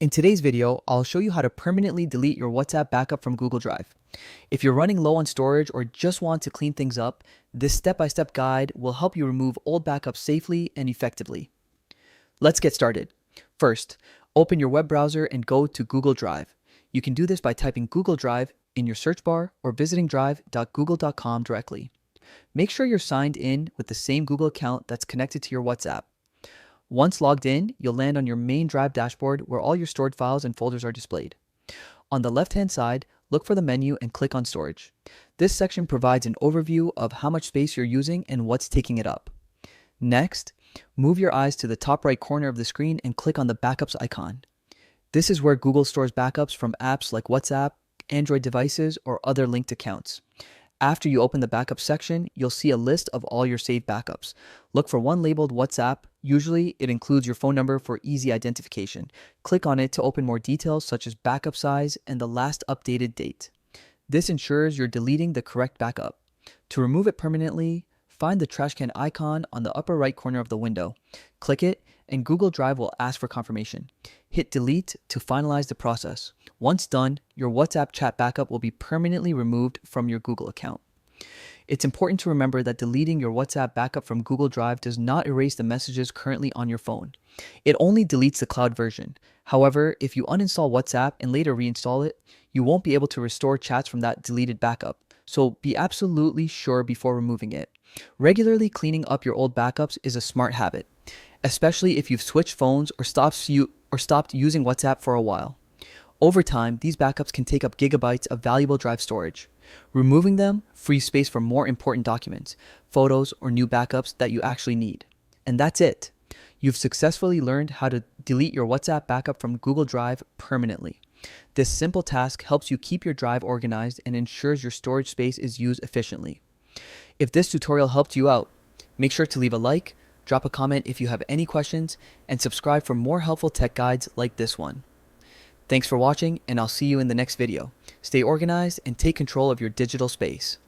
In today's video, I'll show you how to permanently delete your WhatsApp backup from Google Drive. If you're running low on storage or just want to clean things up, this step-by-step guide will help you remove old backups safely and effectively. Let's get started. First, open your web browser and go to Google Drive. You can do this by typing Google Drive in your search bar or visiting drive.google.com directly. Make sure you're signed in with the same Google account that's connected to your WhatsApp. Once logged in, you'll land on your main Drive dashboard where all your stored files and folders are displayed. On the left-hand side, look for the menu and click on Storage. This section provides an overview of how much space you're using and what's taking it up. Next, move your eyes to the top right corner of the screen and click on the Backups icon. This is where Google stores backups from apps like WhatsApp, Android devices, or other linked accounts. After you open the backup section, you'll see a list of all your saved backups. Look for one labeled WhatsApp. Usually, it includes your phone number for easy identification. Click on it to open more details such as backup size and the last updated date. This ensures you're deleting the correct backup. To remove it permanently, find the trash can icon on the upper right corner of the window. Click it, and Google Drive will ask for confirmation. Hit delete to finalize the process. Once done, your WhatsApp chat backup will be permanently removed from your Google account. It's important to remember that deleting your WhatsApp backup from Google Drive does not erase the messages currently on your phone. It only deletes the cloud version. However, if you uninstall WhatsApp and later reinstall it, you won't be able to restore chats from that deleted backup. So be absolutely sure before removing it. Regularly cleaning up your old backups is a smart habit, especially if you've switched phones or stopped using WhatsApp for a while. Over time, these backups can take up gigabytes of valuable drive storage. Removing them frees space for more important documents, photos, or new backups that you actually need. And that's it. You've successfully learned how to delete your WhatsApp backup from Google Drive permanently. This simple task helps you keep your drive organized and ensures your storage space is used efficiently. If this tutorial helped you out, make sure to leave a like, drop a comment if you have any questions, and subscribe for more helpful tech guides like this one. Thanks for watching, and I'll see you in the next video. Stay organized and take control of your digital space.